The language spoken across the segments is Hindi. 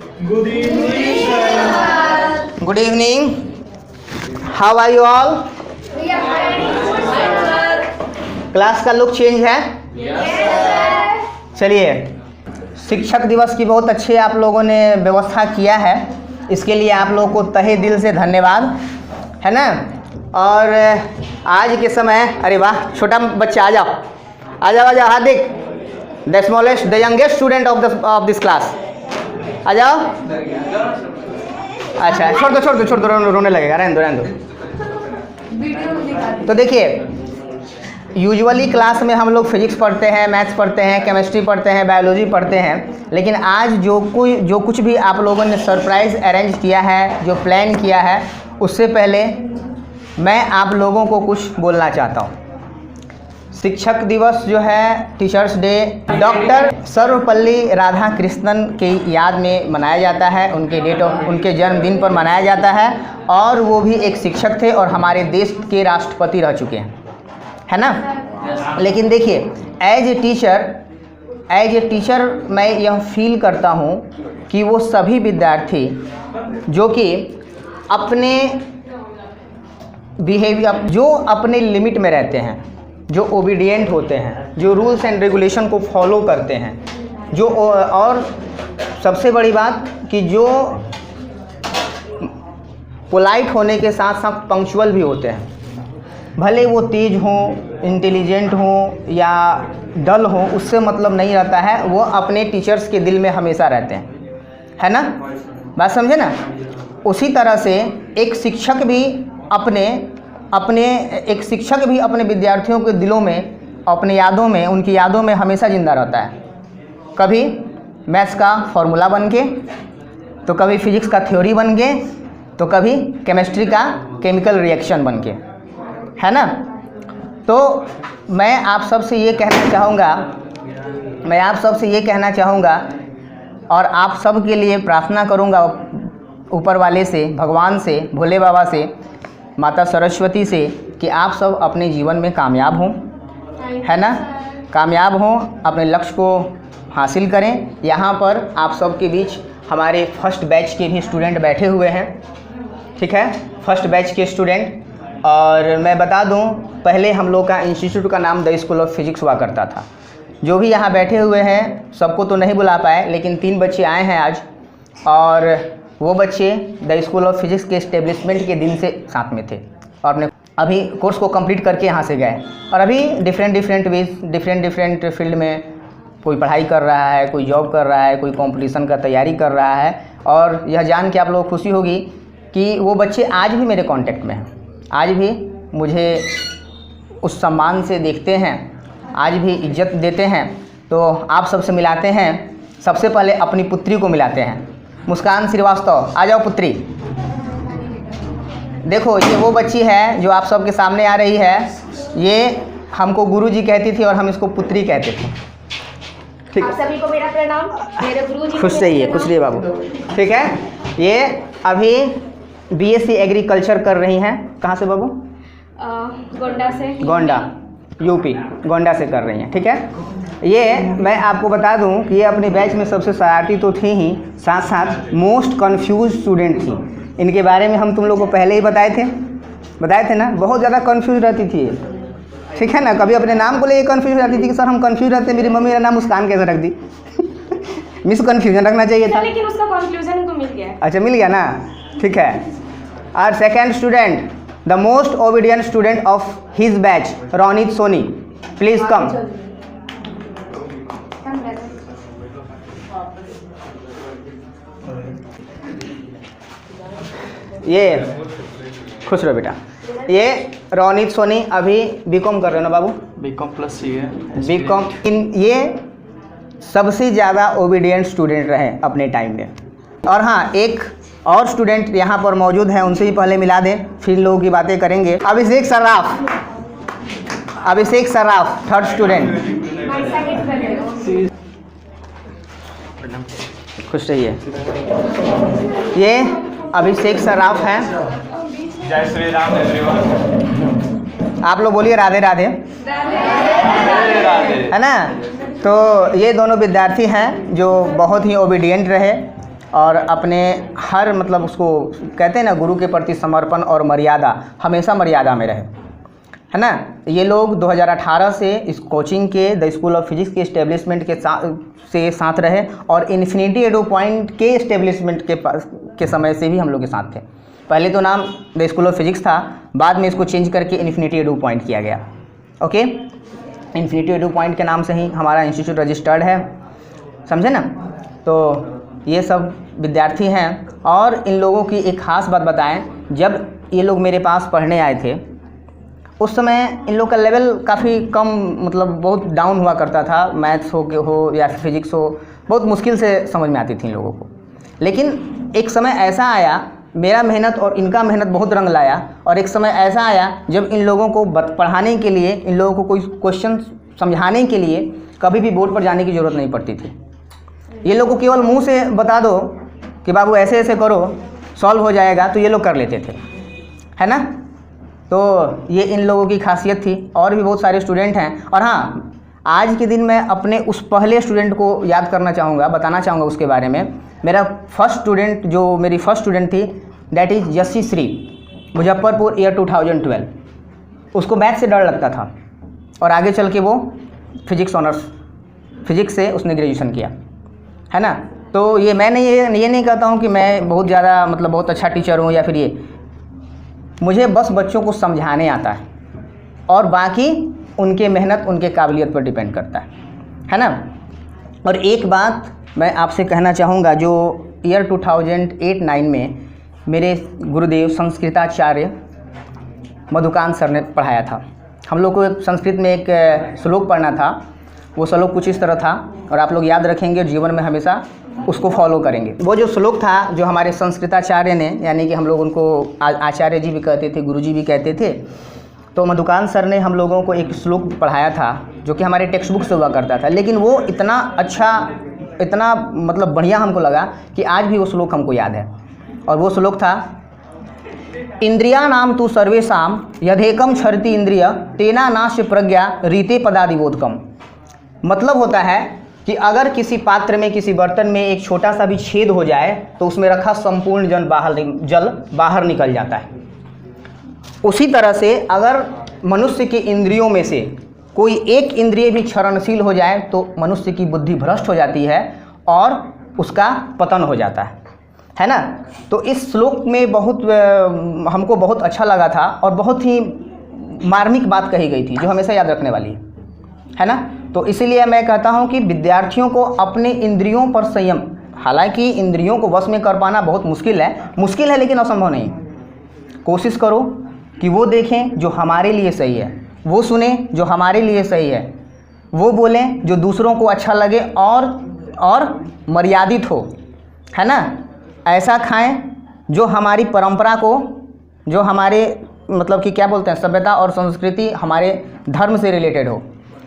Good evening, sir. Good evening. How are you all? We are very good, sir. Class का लुक चेंज है? Yes, sir. चलिए, शिक्षक दिवस की बहुत अच्छी आप लोगों ने व्यवस्था किया है, इसके लिए आप लोगों को तहे दिल से धन्यवाद, है ना। और आज के समय, अरे वाह, छोटा बच्चा आ जाओ, आ जाओ, आ जाओ, Hardik, the smallest, the youngest student of this class, आ जाओ। अच्छा, छोड़ दो, रोने लगेगा, रहने दो। तो देखिए, यूजुअली क्लास में हम लोग फिजिक्स पढ़ते हैं, मैथ्स पढ़ते हैं, केमिस्ट्री पढ़ते हैं, बायोलॉजी पढ़ते हैं, लेकिन आज जो कुछ भी आप लोगों ने सरप्राइज़ अरेंज किया है, जो प्लान किया है, उससे पहले मैं आप लोगों को कुछ बोलना चाहता हूँ। शिक्षक दिवस जो है, teachers day, doctor Sarvepalli Radhakrishnan की याद में मनाया जाता है, उनके जन्मदिन पर मनाया जाता है, और वो भी एक शिक्षक थे और हमारे देश के राष्ट्रपति रह चुके हैं, है ना। लेकिन देखिए, एज ए टीचर मैं यह फील करता हूँ कि वो सभी विद्यार्थी जो कि अपने बिहेवियर, जो अपने लिमिट में रहते हैं, जो ओबीडिएंट होते हैं, जो रूल्स एंड रेगुलेशन को फॉलो करते हैं, जो और सबसे बड़ी बात कि जो पोलाइट होने के साथ साथ पंक्चुअल भी होते हैं, भले वो तेज हों, इंटेलिजेंट हों या डल हों, उससे मतलब नहीं रहता है, वो अपने टीचर्स के दिल में हमेशा रहते हैं, है ना। बात समझे ना। उसी तरह से एक शिक्षक भी अपने विद्यार्थियों के दिलों में, अपने यादों में, उनकी यादों में हमेशा ज़िंदा रहता है। कभी मैथ्स का फॉर्मूला बन के, तो कभी फिजिक्स का थ्योरी बन के, तो कभी केमिस्ट्री का केमिकल रिएक्शन बन के, है ना। तो मैं आप सबसे ये कहना चाहूँगा और आप सब के लिए प्रार्थना करूँगा ऊपर वाले से, भगवान से, भोले बाबा से, माता सरस्वती से, कि आप सब अपने जीवन में कामयाब हों, है ना, कामयाब हों, अपने लक्ष्य को हासिल करें। यहाँ पर आप सब के बीच हमारे फर्स्ट बैच के भी स्टूडेंट बैठे हुए हैं, ठीक है, फर्स्ट बैच के स्टूडेंट। और मैं बता दूं, पहले हम लोग का इंस्टीट्यूट का नाम द स्कूल ऑफ फिजिक्स हुआ करता था। जो भी यहाँ बैठे हुए हैं, सबको तो नहीं बुला पाए, लेकिन 3 बच्चे आए हैं आज, और वो बच्चे द स्कूल ऑफ फिजिक्स के इस्टेब्लिशमेंट के दिन से साथ में थे, और अपने अभी कोर्स को कंप्लीट करके यहाँ से गए, और अभी डिफरेंट फील्ड में कोई पढ़ाई कर रहा है, कोई जॉब कर रहा है, कोई कंपटीशन का तैयारी कर रहा है। और यह जान के आप लोगों को खुशी होगी कि वो बच्चे आज भी मेरे कांटेक्ट में हैं, आज भी मुझे उस सम्मान से देखते हैं, आज भी इज्जत देते हैं। तो आप सबसे मिलाते हैं, सबसे पहले अपनी पुत्री को मिलाते हैं। मुस्कान श्रीवास्तव, आ जाओ पुत्री। देखो, ये वो बच्ची है जो आप सबके सामने आ रही है। ये हमको गुरुजी कहती थी और हम इसको पुत्री कहते थे, ठीक। आप सभी को मेरा प्रणाम, मेरे गुरुजी। खुश रहिए बाबू, ठीक है। ये अभी BSc एग्रीकल्चर कर रही हैं। कहाँ से बाबू? गोंडा, यूपी, गोंडा से कर रही हैं, ठीक है। ये मैं आपको बता दूं कि ये अपने बैच में सबसे शरारती तो थी ही, साथ साथ मोस्ट कंफ्यूज स्टूडेंट थी। इनके बारे में हम तुम लोग को पहले ही बताए थे ना, बहुत ज़्यादा कंफ्यूज रहती थी, ठीक है ना। कभी अपने नाम को लेकर कंफ्यूज रहती थी कि सर हम कंफ्यूज रहते, मेरी मम्मी मेरा नाम मुस्कान कैसे रख दी। मिस कन्फ्यूजन रखना चाहिए था, लेकिन उसका कंक्लूजन उनको मिल गया। अच्छा, मिल गया ना, ठीक है। और second student, the most obedient student of his batch, Ronit Soni, please come. ये खुश रहो बेटा। ये रोनित सोनी अभी बीकॉम कर रहे हो ना बाबू? बीकॉम प्लस सी है, बीकॉम। ये सबसे ज़्यादा ओबीडियंट स्टूडेंट रहे अपने टाइम में। और हाँ, एक और स्टूडेंट यहाँ पर मौजूद है, उनसे ही पहले मिला दें, फिर लोगों की बातें करेंगे। अभिषेक सराफ, थर्ड स्टूडेंट। खुश रहिए। ये अभिषेक सराफ हैं। जय श्री राम एवरीवन। आप लोग बोलिए राधे राधे, है ना। तो ये दोनों विद्यार्थी हैं जो बहुत ही ओबीडियंट रहे और अपने हर मतलब उसको कहते हैं ना, गुरु के प्रति समर्पण और मर्यादा, हमेशा मर्यादा में रहे, है ना। ये लोग 2018 से इस कोचिंग के द स्कूल ऑफ फिजिक्स के इस्टेब्लिशमेंट के साथ रहे और इन्फिनिटी एडू पॉइंट के इस्टेब्लिशमेंट के समय से भी हम लोग के साथ थे। पहले तो नाम द स्कूल ऑफ फिजिक्स था, बाद में इसको चेंज करके इन्फिनिटी एडू पॉइंट किया गया। ओके, इन्फिनिटी एडू पॉइंट के नाम से ही हमारा इंस्टीट्यूट रजिस्टर्ड है, समझे ना। तो ये सब विद्यार्थी हैं और इन लोगों की एक ख़ास बात बताएं, जब ये लोग मेरे पास पढ़ने आए थे उस समय इन लोग का लेवल काफ़ी कम, मतलब बहुत डाउन हुआ करता था। मैथ्स हो या फिजिक्स हो, बहुत मुश्किल से समझ में आती थी इन लोगों को। लेकिन एक समय ऐसा आया, मेरा मेहनत और इनका मेहनत बहुत रंग लाया, और एक समय ऐसा आया जब इन लोगों को पढ़ाने के लिए, इन लोगों को कोई क्वेश्चन समझाने के लिए कभी भी बोर्ड पर जाने की ज़रूरत नहीं पड़ती थी। ये लोग को केवल मुंह से बता दो कि बाबू ऐसे ऐसे करो, सॉल्व हो जाएगा, तो ये लोग कर लेते थे, है ना। तो ये इन लोगों की खासियत थी। और भी बहुत सारे स्टूडेंट हैं। और हाँ, आज के दिन मैं अपने उस पहले स्टूडेंट को याद करना चाहूँगा, बताना चाहूँगा उसके बारे में। मेरा फर्स्ट स्टूडेंट, जो मेरी फर्स्ट स्टूडेंट थी, that is Yeshi Shri, Muzaffarpur, year 2012। उसको मैथ से डर लगता था और आगे चल के वो फिजिक्स ऑनर्स, फिजिक्स से उसने ग्रेजुएशन किया, है ना। तो ये मैं ये नहीं कहता हूँ कि मैं बहुत ज़्यादा मतलब बहुत अच्छा टीचर हूँ या फिर ये, मुझे बस बच्चों को समझाने आता है और बाकी उनके मेहनत, उनके काबिलियत पर डिपेंड करता है ना। और एक बात मैं आपसे कहना चाहूँगा, जो ईयर 2008-9 में मेरे गुरुदेव संस्कृताचार्य मधुकांत सर ने पढ़ाया था। हम लोग को एक संस्कृत में एक श्लोक पढ़ना था। वो श्लोक कुछ इस तरह था और आप लोग याद रखेंगे, जीवन में हमेशा उसको फॉलो करेंगे। वो जो श्लोक था, जो हमारे संस्कृताचार्य ने, यानी कि हम लोग उनको आचार्य जी भी कहते थे, गुरु जी भी कहते थे, तो मधुकांत सर ने हम लोगों को एक श्लोक पढ़ाया था जो कि हमारे टेक्स्ट बुक से हुआ करता था। लेकिन वो इतना अच्छा, इतना मतलब बढ़िया हमको लगा कि आज भी वो श्लोक हमको याद है। और वो श्लोक था, इंद्रिया नाम तु सर्वेशाम यथेकम क्षरति इंद्रिय तेना नाश्य प्रज्ञा रीते पदादिबोधकम। मतलब होता है कि अगर किसी पात्र में, किसी बर्तन में एक छोटा सा भी छेद हो जाए तो उसमें रखा संपूर्ण जल बाहर निकल जाता है। उसी तरह से अगर मनुष्य की इंद्रियों में से कोई एक इंद्रिय भी क्षरणशील हो जाए तो मनुष्य की बुद्धि भ्रष्ट हो जाती है और उसका पतन हो जाता है ना। तो इस श्लोक में बहुत हमको बहुत अच्छा लगा था और बहुत ही मार्मिक बात कही गई थी जो हमेशा याद रखने वाली है ना। तो इसीलिए मैं कहता हूं कि विद्यार्थियों को अपने इंद्रियों पर संयम, हालांकि इंद्रियों को वश में कर पाना बहुत मुश्किल है लेकिन असंभव नहीं। कोशिश करो कि वो देखें जो हमारे लिए सही है, वो सुने जो हमारे लिए सही है, वो बोलें जो दूसरों को अच्छा लगे और मर्यादित हो, है ना। ऐसा खाएं जो हमारी परंपरा को, जो हमारे मतलब कि क्या बोलते हैं, सभ्यता और संस्कृति, हमारे धर्म से रिलेटेड हो,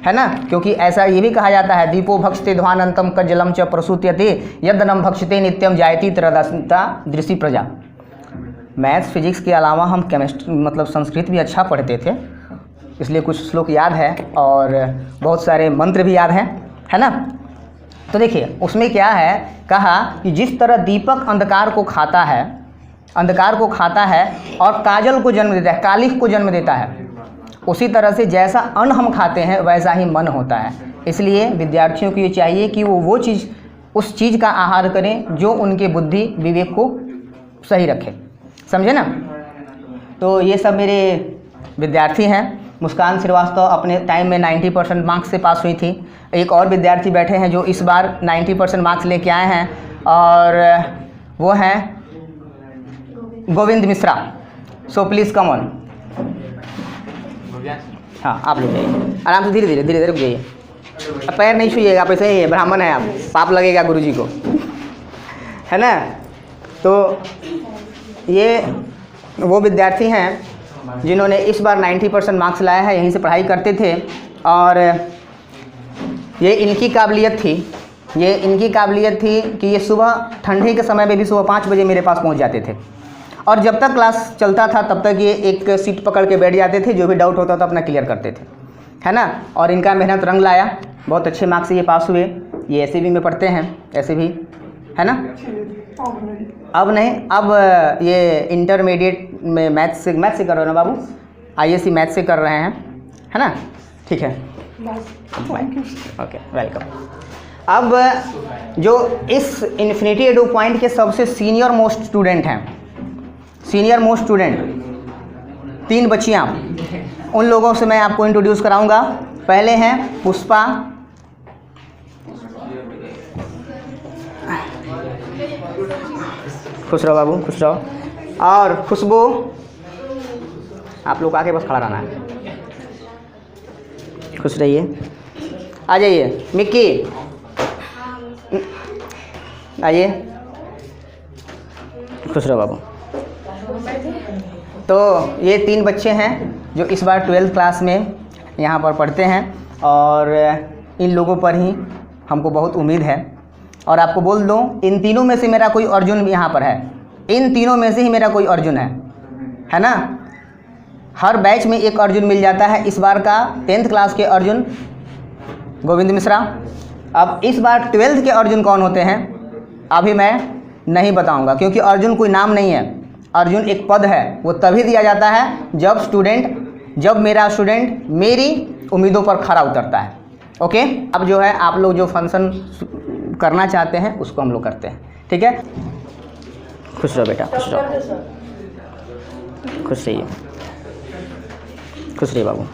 है ना। क्योंकि ऐसा ये भी कहा जाता है, दीपो भक्षते ध्वानंतम कज्जलम च प्रसूत्यते यदनम भक्षते नित्यम जायति त्रदस्ता दृषि प्रजा। मैथ्स फिजिक्स के अलावा हम केमिस्ट्री मतलब संस्कृत भी अच्छा पढ़ते थे, इसलिए कुछ श्लोक याद है और बहुत सारे मंत्र भी याद हैं, है ना। तो देखिए उसमें क्या है, कहा कि जिस तरह दीपक अंधकार को खाता है और काजल को जन्म देता है, कालिख को जन्म देता है, उसी तरह से जैसा अन्न हम खाते हैं वैसा ही मन होता है। इसलिए विद्यार्थियों को ये चाहिए कि वो चीज़, उस चीज़ का आहार करें जो उनके बुद्धि विवेक को सही रखे, समझे ना। तो ये सब मेरे विद्यार्थी हैं। मुस्कान श्रीवास्तव अपने टाइम में 90% मार्क्स से पास हुई थी। एक और विद्यार्थी बैठे हैं जो इस बार 90% मार्क्स लेके आए हैं और वो हैं Govind Mishra. So please come on. हाँ आप लोग जाइए आराम से, धीरे धीरे रुक जाइए, पैर नहीं छूइएगा, आप ऐसे ही ब्राह्मण हैं आप, पाप लगेगा गुरुजी को, है ना। तो ये वो विद्यार्थी हैं जिन्होंने इस बार 90% मार्क्स लाया है, यहीं से पढ़ाई करते थे और ये इनकी काबिलियत थी कि ये सुबह ठंडी के समय में भी सुबह 5 बजे मेरे पास पहुंच जाते थे और जब तक क्लास चलता था तब तक ये एक सीट पकड़ के बैठ जाते थे, जो भी डाउट होता था अपना क्लियर करते थे, है ना। और इनका मेहनत रंग लाया, बहुत अच्छे मार्क्स से ये पास हुए। ये एसएबी में पढ़ते हैं, एसएबी है ना? अब नहीं, अब ये इंटरमीडिएट में मैथ से कर रहे हो ना बाबू? आईएससी मैथ से कर रहे हैं, है ना? ठीक है, ओके, वेलकम। अब जो इस इन्फिनिटी एडू पॉइंट के सबसे सीनियर मोस्ट स्टूडेंट हैं, सीनियर मोस्ट स्टूडेंट 3 बच्चियाँ, उन लोगों से मैं आपको इंट्रोड्यूस कराऊंगा। पहले हैं पुष्पा, खुश रहो बाबू, खुश रहो, और खुशबू, आप लोग आके बस खड़ा रहना है, खुश रहिए। आ जाइए मिक्की, आइए, खुश रहो बाबू। तो ये 3 बच्चे हैं जो इस बार 12th क्लास में यहाँ पर पढ़ते हैं, और इन लोगों पर ही हमको बहुत उम्मीद है। और आपको बोल दूँ, इन तीनों में से मेरा कोई अर्जुन यहाँ पर है, इन तीनों में से ही मेरा कोई अर्जुन है ना? हर बैच में एक अर्जुन मिल जाता है। इस बार का 10th क्लास के अर्जुन गोविंद मिश्रा। अब इस बार 12th के अर्जुन कौन होते हैं अभी मैं नहीं बताऊंगा, क्योंकि अर्जुन कोई नाम नहीं है, अर्जुन एक पद है। वो तभी दिया जाता है जब मेरा स्टूडेंट मेरी उम्मीदों पर खरा उतरता है। ओके, अब जो है आप लोग जो फंक्शन करना चाहते हैं उसको हम लोग करते हैं, ठीक है? खुश रहो बेटा, खुश रहो, खुश रहिए, खुश रहिए बाबू।